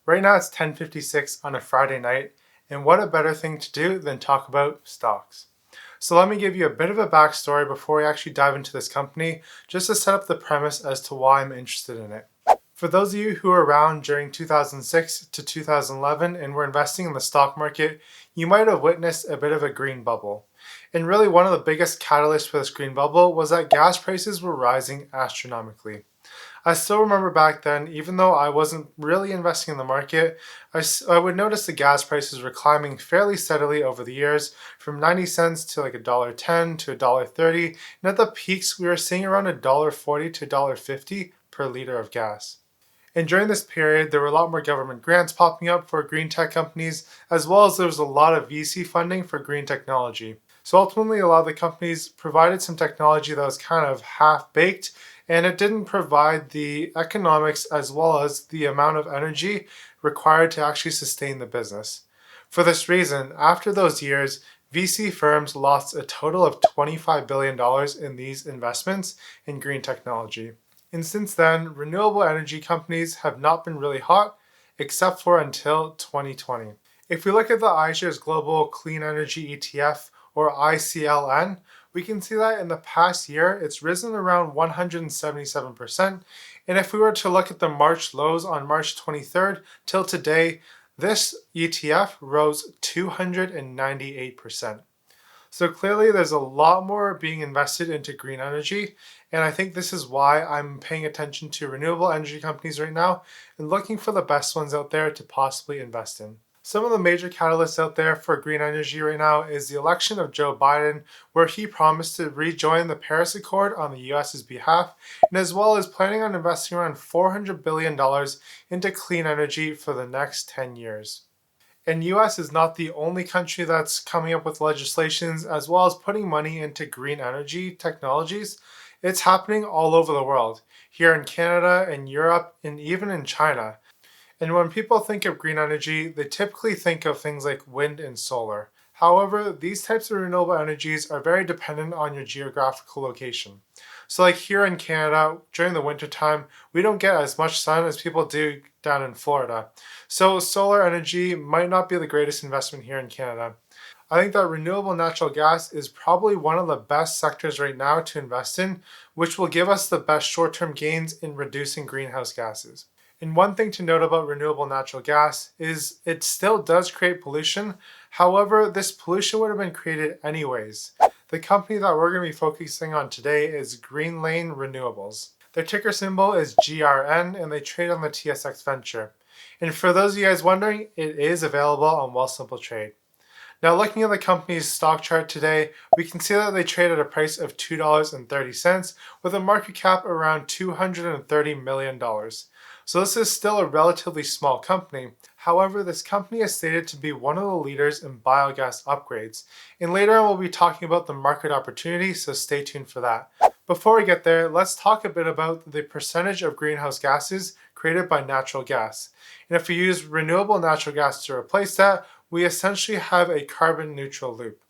Right now it's 10:56 on a Friday night, and what a better thing to do than talk about stocks. So let me give you a bit of a backstory before we actually dive into this company, just to set up the premise as to why I'm interested in it. For those of you who were around during 2006 to 2011 and were investing in the stock market, you might have witnessed a bit of a green bubble. And really one of the biggest catalysts for this green bubble was that gas prices were rising astronomically. I still remember back then, even though I wasn't really investing in the market, I would notice the gas prices were climbing fairly steadily over the years, from 90 cents to like $1.10 to $1.30, and at the peaks we were seeing around $1.40 to $1.50 per liter of gas. And during this period, there were a lot more government grants popping up for green tech companies, as well as there was a lot of VC funding for green technology. So ultimately, a lot of the companies provided some technology that was kind of half-baked, and it didn't provide the economics as well as the amount of energy required to actually sustain the business. For this reason, after those years, VC firms lost a total of $25 billion in these investments in green technology. And since then, renewable energy companies have not been really hot, except for until 2020. If we look at the iShares Global Clean Energy ETF, or ICLN, we can see that in the past year, it's risen around 177%. And if we were to look at the March lows on March 23rd till today, this ETF rose 298%. So clearly there's a lot more being invested into green energy, and I think this is why I'm paying attention to renewable energy companies right now and looking for the best ones out there to possibly invest in. Some of the major catalysts out there for green energy right now is the election of Joe Biden, where he promised to rejoin the Paris Accord on the US's behalf, and as well as planning on investing around $400 billion into clean energy for the next 10 years. And US is not the only country that's coming up with legislations as well as putting money into green energy technologies. It's happening all over the world, here in Canada, in Europe, and even in China. And when people think of green energy, they typically think of things like wind and solar. However, these types of renewable energies are very dependent on your geographical location. So like here in Canada, during the winter time, we don't get as much sun as people do down in Florida. So solar energy might not be the greatest investment here in Canada. I think that renewable natural gas is probably one of the best sectors right now to invest in, which will give us the best short-term gains in reducing greenhouse gases. And one thing to note about renewable natural gas is it still does create pollution. However, this pollution would have been created anyways. The company that we're going to be focusing on today is Green Lane Renewables. Their ticker symbol is GRN and they trade on the TSX Venture. And for those of you guys wondering, it is available on Wealthsimple Trade. Now looking at the company's stock chart today, we can see that they trade at a price of $2.30 with a market cap around $230 million. So this is still a relatively small company. However, this company is stated to be one of the leaders in biogas upgrades. And later on we'll be talking about the market opportunity, so stay tuned for that. Before we get there, let's talk a bit about the percentage of greenhouse gases created by natural gas. And if we use renewable natural gas to replace that, we essentially have a carbon neutral loop.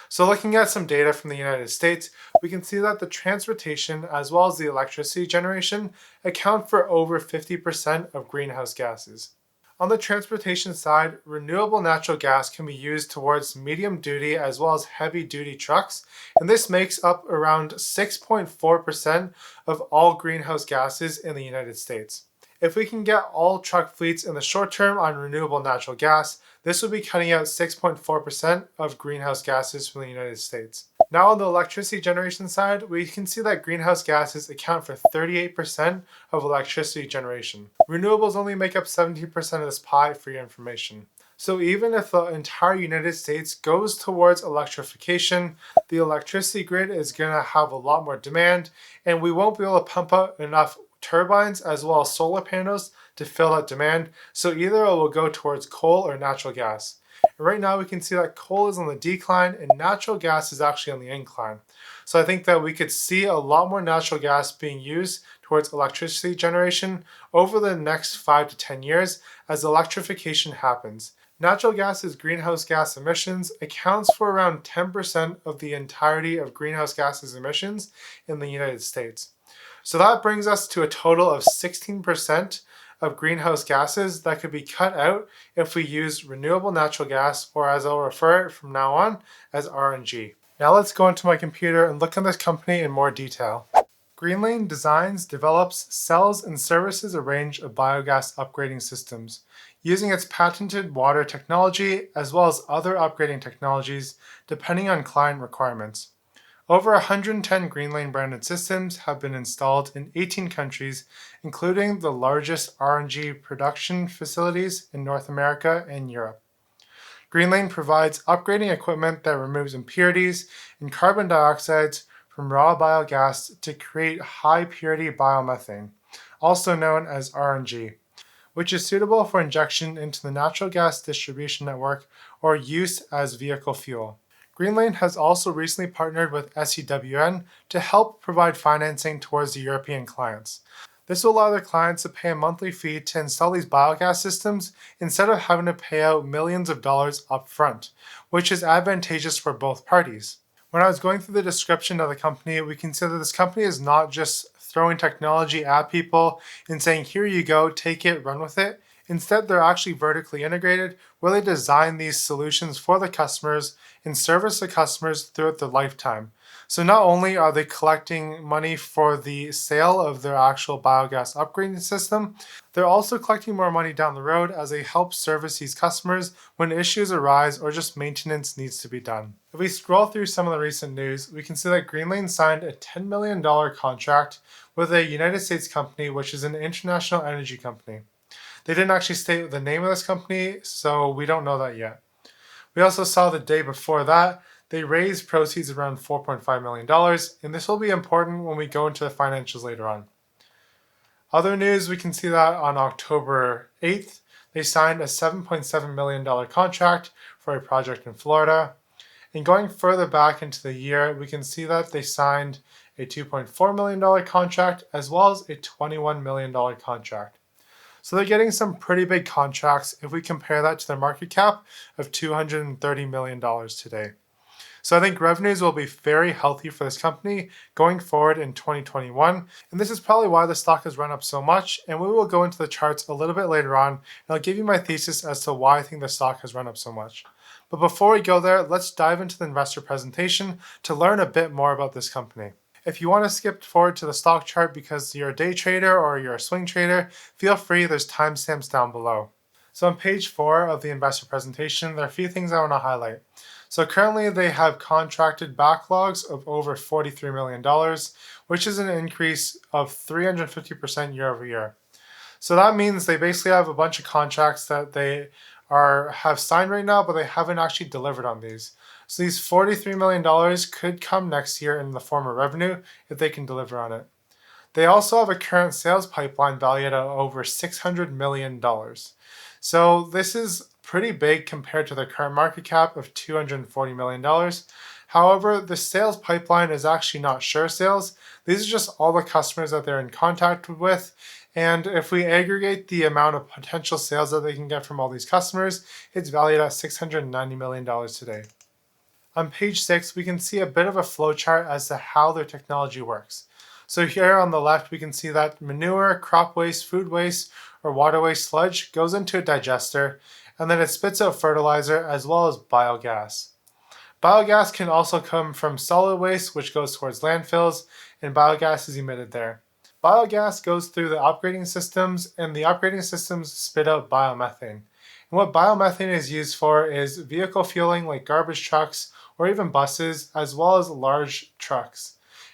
So looking at some data from the United States, we can see that the transportation as well as the electricity generation account for over 50% of greenhouse gases. On the transportation side, renewable natural gas can be used towards medium duty as well as heavy duty trucks, and this makes up around 6.4% of all greenhouse gases in the United States. If we can get all truck fleets in the short term on renewable natural gas, this would be cutting out 6.4% of greenhouse gases from the United States. Now on the electricity generation side, we can see that greenhouse gases account for 38% of electricity generation. Renewables only make up 17% of this pie, for your information. So even if the entire United States goes towards electrification, the electricity grid is going to have a lot more demand, and we won't be able to pump out enough turbines as well as solar panels to fill that demand, so either it will go towards coal or natural gas. And right now we can see that coal is on the decline and natural gas is actually on the incline. So I think that we could see a lot more natural gas being used towards electricity generation over the next 5 to 10 years as electrification happens. Natural gas's greenhouse gas emissions accounts for around 10% of the entirety of greenhouse gases emissions in the United States. So that brings us to a total of 16% of greenhouse gases that could be cut out if we use renewable natural gas, or as I'll refer it from now on, as RNG. Now let's go into my computer and look at this company in more detail. Greenlane designs, develops, sells, and services a range of biogas upgrading systems, using its patented water technology as well as other upgrading technologies depending on client requirements. Over 110 Greenlane branded systems have been installed in 18 countries, including the largest RNG production facilities in North America and Europe. Greenlane provides upgrading equipment that removes impurities and carbon dioxide from raw biogas to create high-purity biomethane, also known as RNG, which is suitable for injection into the natural gas distribution network or use as vehicle fuel. Greenlane has also recently partnered with SEWN to help provide financing towards the European clients. This will allow their clients to pay a monthly fee to install these biogas systems instead of having to pay out millions of dollars up front, which is advantageous for both parties. When I was going through the description of the company, we can see that this company is not just throwing technology at people and saying, here you go, take it, run with it. Instead, they're actually vertically integrated, where they design these solutions for the customers and service the customers throughout their lifetime. So not only are they collecting money for the sale of their actual biogas upgrading system, they're also collecting more money down the road as they help service these customers when issues arise or just maintenance needs to be done. If we scroll through some of the recent news, we can see that Greenlane signed a $10 million contract with a United States company, which is an international energy company. They didn't actually state the name of this company, so we don't know that yet. We also saw the day before that, they raised proceeds around $4.5 million, and this will be important when we go into the financials later on. Other news, we can see that on October 8th, they signed a $7.7 million contract for a project in Florida. And going further back into the year, we can see that they signed a $2.4 million contract as well as a $21 million contract. So they're getting some pretty big contracts if we compare that to their market cap of $230 million today. So I think revenues will be very healthy for this company going forward in 2021. And this is probably why the stock has run up so much. And we will go into the charts a little bit later on. And I'll give you my thesis as to why I think the stock has run up so much. But before we go there, let's dive into the investor presentation to learn a bit more about this company. If you want to skip forward to the stock chart because you're a day trader or you're a swing trader, feel free, there's timestamps down below. So on page 4 of the investor presentation, there are a few things I want to highlight. So currently they have contracted backlogs of over $43 million, which is an increase of 350% year over year. So that means they basically have a bunch of contracts that they have signed right now, but they haven't actually delivered on these. So these $43 million could come next year in the form of revenue if they can deliver on it. They also have a current sales pipeline valued at over $600 million. So this is pretty big compared to their current market cap of $240 million. However, the sales pipeline is actually not sure sales. These are just all the customers that they're in contact with. And if we aggregate the amount of potential sales that they can get from all these customers, it's valued at $690 million today. On page 6, we can see a bit of a flowchart as to how their technology works. So here on the left, we can see that manure, crop waste, food waste, or water waste sludge goes into a digester, and then it spits out fertilizer as well as biogas. Biogas can also come from solid waste, which goes towards landfills, and biogas is emitted there. Biogas goes through the upgrading systems, and the upgrading systems spit out biomethane. And what biomethane is used for is vehicle fueling like garbage trucks or even buses, as well as large trucks.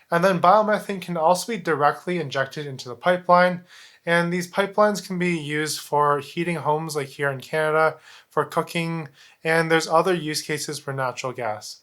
And then biomethane can also be directly injected into the pipeline, and these pipelines can be used for heating homes like here in Canada, for cooking, and there's other use cases for natural gas.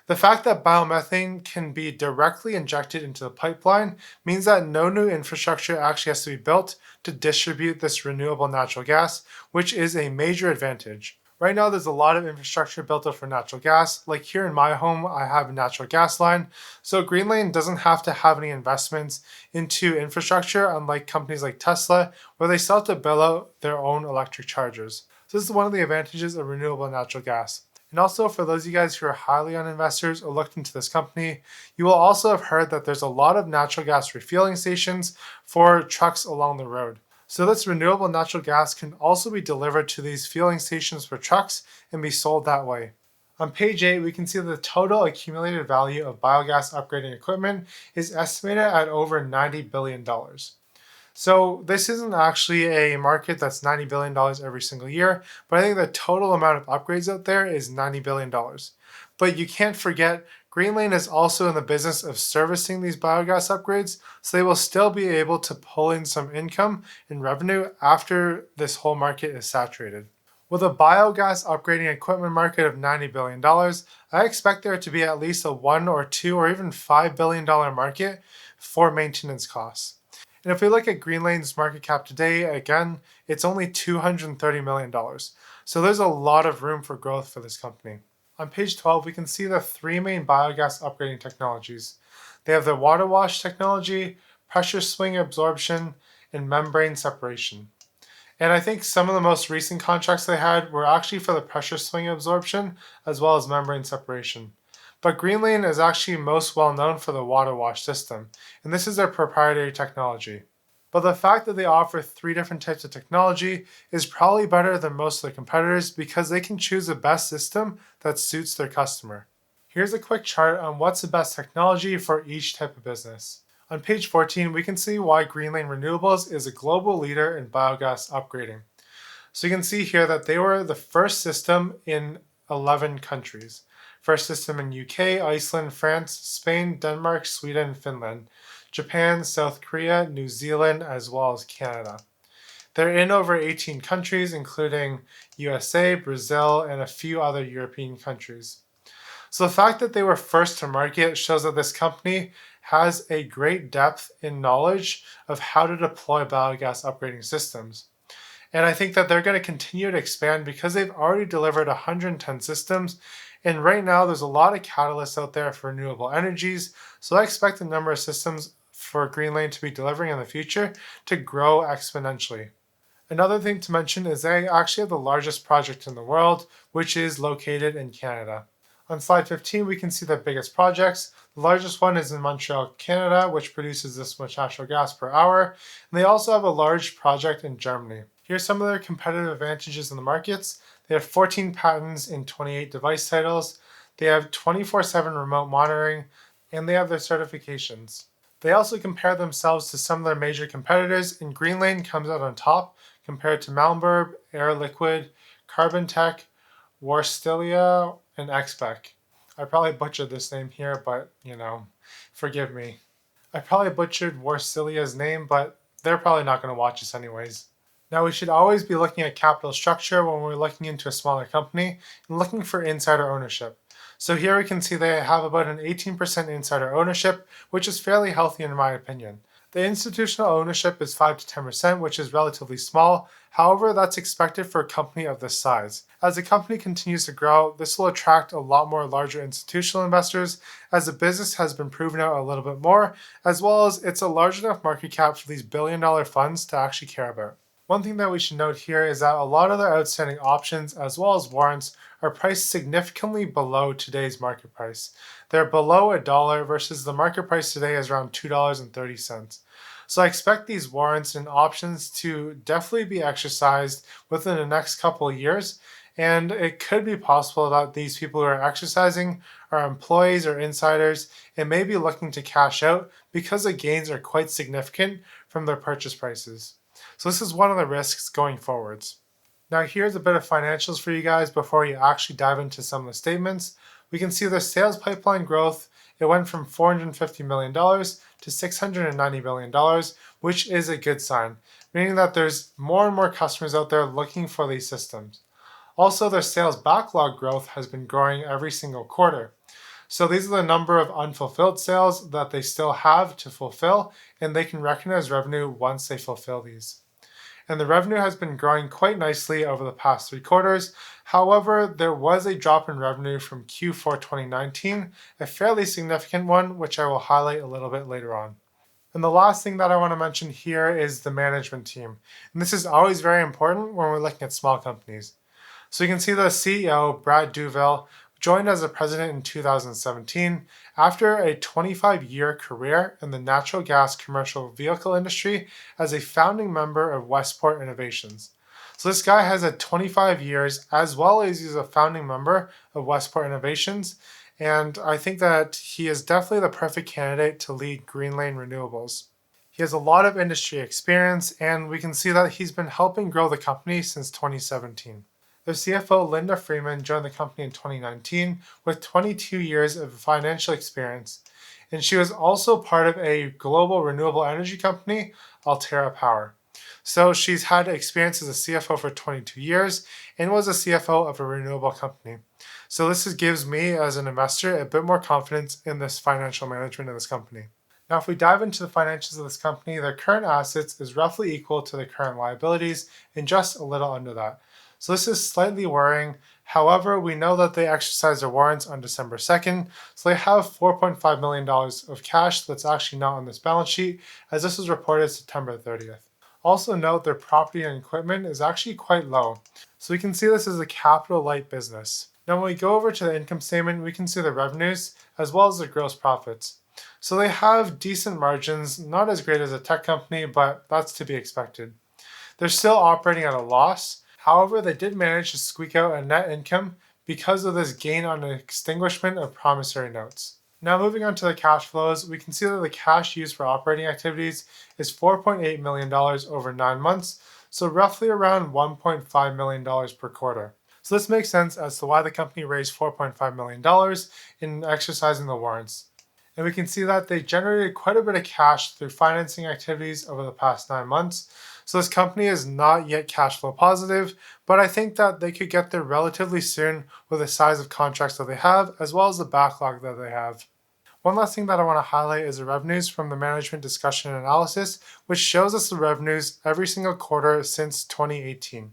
The fact that biomethane can be directly injected into the pipeline means that no new infrastructure actually has to be built to distribute this renewable natural gas, which is a major advantage. Right now, there's a lot of infrastructure built up for natural gas. Like here in my home, I have a natural gas line. So Greenlane doesn't have to have any investments into infrastructure, unlike companies like Tesla, where they still have to build out their own electric chargers. So this is one of the advantages of renewable natural gas. And also for those of you guys who are highly on investors or looked into this company, you will also have heard that there's a lot of natural gas refueling stations for trucks along the road. So this renewable natural gas can also be delivered to these fueling stations for trucks and be sold that way. On page 8, we can see the total accumulated value of biogas upgrading equipment is estimated at over $90 billion. So this isn't actually a market that's $90 billion every single year, but I think the total amount of upgrades out there is $90 billion. But you can't forget, Greenlane is also in the business of servicing these biogas upgrades, so they will still be able to pull in some income and revenue after this whole market is saturated. With a biogas upgrading equipment market of $90 billion, I expect there to be at least a $1 or $2 or even $5 billion market for maintenance costs. And if we look at Greenlane's market cap today, again, it's only $230 million. So there's a lot of room for growth for this company. On page 12, we can see the three main biogas upgrading technologies. They have the water wash technology, pressure swing absorption, and membrane separation. And I think some of the most recent contracts they had were actually for the pressure swing absorption as well as membrane separation. But Greenlane is actually most well known for the water wash system, and this is their proprietary technology. But the fact that they offer three different types of technology is probably better than most of their competitors because they can choose the best system that suits their customer. Here's a quick chart on what's the best technology for each type of business. On page 14, we can see why Greenlane Renewables is a global leader in biogas upgrading. So you can see here that they were the first system in 11 countries. First system in UK, Iceland, France, Spain, Denmark, Sweden, Finland, Japan, South Korea, New Zealand, as well as Canada. They're in over 18 countries, including USA, Brazil, and a few other European countries. So the fact that they were first to market shows that this company has a great depth in knowledge of how to deploy biogas upgrading systems. And I think that they're going to continue to expand because they've already delivered 110 systems. And right now, there's a lot of catalysts out there for renewable energies. So I expect the number of systems for Greenlane to be delivering in the future to grow exponentially. Another thing to mention is they actually have the largest project in the world, which is located in Canada. On slide 15, we can see their biggest projects. The largest one is in Montreal, Canada, which produces this much natural gas per hour. And they also have a large project in Germany. Here's some of their competitive advantages in the markets. They have 14 patents in 28 device titles. They have 24/7 remote monitoring, and they have their certifications. They also compare themselves to some of their major competitors, and Greenlane comes out on top compared to Malmberg, Air Liquid, Carbon Tech, Warstelia, and Xpec. I probably butchered this name here, but forgive me. I probably butchered Warsilia's name, but they're probably not going to watch this anyways. Now, we should always be looking at capital structure when we're looking into a smaller company and looking for insider ownership. So here we can see they have about an 18% insider ownership, which is fairly healthy in my opinion. The institutional ownership is 5 to 10%, which is relatively small. However, that's expected for a company of this size. As the company continues to grow, this will attract a lot more larger institutional investors as the business has been proven out a little bit more, as well as it's a large enough market cap for these billion-dollar funds to actually care about. One thing that we should note here is that a lot of their outstanding options as well as warrants are priced significantly below today's market price. They're below $1 versus the market price today is around $2.30. So I expect these warrants and options to definitely be exercised within the next couple of years. And it could be possible that these people who are exercising are employees or insiders and may be looking to cash out because the gains are quite significant from their purchase prices. So this is one of the risks going forwards. Now here's a bit of financials for you guys before you actually dive into some of the statements. We can see the sales pipeline growth. It went from $450 million to $690 million, which is a good sign, meaning that there's more and more customers out there looking for these systems. Also, their sales backlog growth has been growing every single quarter. So these are the number of unfulfilled sales that they still have to fulfill, and they can recognize revenue once they fulfill these. And the revenue has been growing quite nicely over the past 3 quarters. However, there was a drop in revenue from Q4 2019, a fairly significant one, which I will highlight a little bit later on. And the last thing that I want to mention here is the management team. And this is always very important when we're looking at small companies. So you can see the CEO, Brad Douville, Joined as a president in 2017 after a 25-year career in the natural gas commercial vehicle industry as a founding member of Westport Innovations. So this guy has had 25 years as well as he's a founding member of Westport Innovations, and I think that he is definitely the perfect candidate to lead Greenlane Renewables. He has a lot of industry experience, and we can see that he's been helping grow the company since 2017. Their CFO, Linda Freeman, joined the company in 2019 with 22 years of financial experience, and she was also part of a global renewable energy company, Altera Power. So she's had experience as a CFO for 22 years and was a CFO of a renewable company. So this gives me, as an investor, a bit more confidence in this financial management of this company. Now, if we dive into the financials of this company, their current assets is roughly equal to their current liabilities and just a little under that. So this is slightly worrying. However, we know that they exercised their warrants on December 2nd, so they have $4.5 million of cash that's actually not on this balance sheet, as this was reported September 30th. Also note their property and equipment is actually quite low, so we can see this as a capital light business. Now when we go over to the income statement, we can see the revenues as well as the gross profits. So they have decent margins, not as great as a tech company, but that's to be expected. They're still operating at a loss. However, they did manage to squeak out a net income because of this gain on the extinguishment of promissory notes. Now moving on to the cash flows, we can see that the cash used for operating activities is $4.8 million over 9 months, so roughly around $1.5 million per quarter. So this makes sense as to why the company raised $4.5 million in exercising the warrants. And we can see that they generated quite a bit of cash through financing activities over the past 9 months. So this company is not yet cash flow positive, but I think that they could get there relatively soon with the size of contracts that they have, as well as the backlog that they have. One last thing that I want to highlight is the revenues from the management discussion and analysis, which shows us the revenues every single quarter since 2018.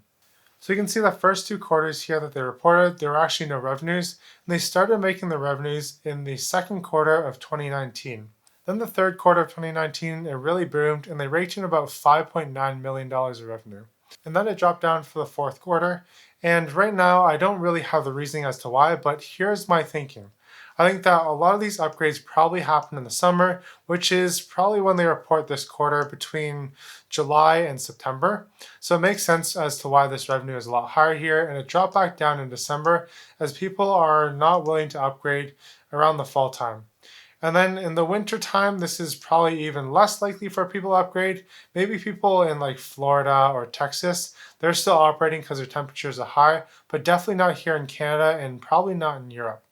So you can see the first 2 quarters here that they reported, there were actually no revenues, and they started making the revenues in the second quarter of 2019. Then the third quarter of 2019, it really boomed, and they raked in about $5.9 million of revenue. And then it dropped down for the fourth quarter, and right now I don't really have the reasoning as to why, but here's my thinking. I think that a lot of these upgrades probably happen in the summer, which is probably when they report this quarter between July and September. So it makes sense as to why this revenue is a lot higher here, and it dropped back down in December as people are not willing to upgrade around the fall time. And then in the winter time, this is probably even less likely for people to upgrade. Maybe people in like Florida or Texas, they're still operating because their temperatures are high, but definitely not here in Canada and probably not in Europe.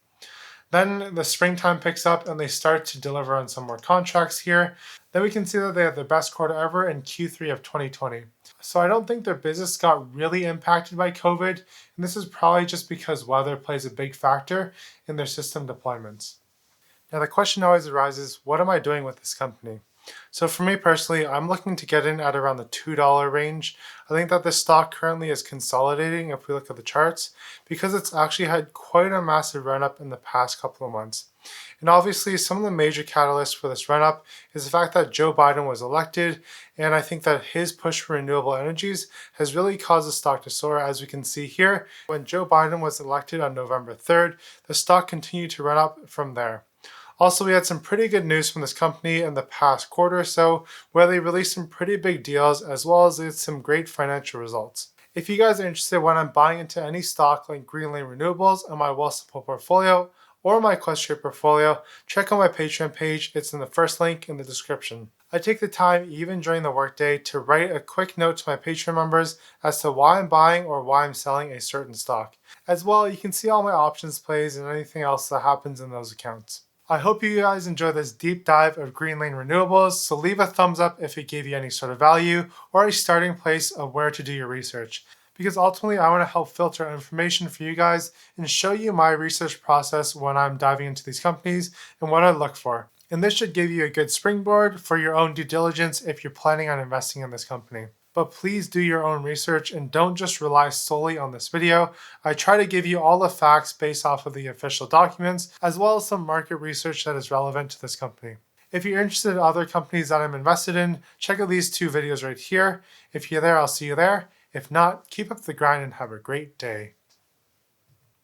Then the springtime picks up and they start to deliver on some more contracts here. Then we can see that they have their best quarter ever in Q3 of 2020. So I don't think their business got really impacted by COVID, and this is probably just because weather plays a big factor in their system deployments. Now the question always arises, what am I doing with this company? So for me personally, I'm looking to get in at around the $2 range. I think that the stock currently is consolidating if we look at the charts, because it's actually had quite a massive run up in the past couple of months. And obviously some of the major catalysts for this run up is the fact that Joe Biden was elected, and I think that his push for renewable energies has really caused the stock to soar. As we can see here, when Joe Biden was elected on November 3rd, the stock continued to run up from there. Also, we had some pretty good news from this company in the past quarter or so, where they released some pretty big deals as well as some great financial results. If you guys are interested when I'm buying into any stock like Greenlane Renewables on my Well-Simple portfolio or my Questrade portfolio, check out my Patreon page. It's in the first link in the description. I take the time, even during the workday, to write a quick note to my Patreon members as to why I'm buying or why I'm selling a certain stock. As well, you can see all my options plays and anything else that happens in those accounts. I hope you guys enjoyed this deep dive of Greenlane Renewables, so leave a thumbs up if it gave you any sort of value or a starting place of where to do your research. Because ultimately I want to help filter information for you guys and show you my research process when I'm diving into these companies and what I look for. And this should give you a good springboard for your own due diligence if you're planning on investing in this company. But please do your own research and don't just rely solely on this video. I try to give you all the facts based off of the official documents, as well as some market research that is relevant to this company. If you're interested in other companies that I'm invested in, check out these 2 videos right here. If you're there, I'll see you there. If not, keep up the grind and have a great day.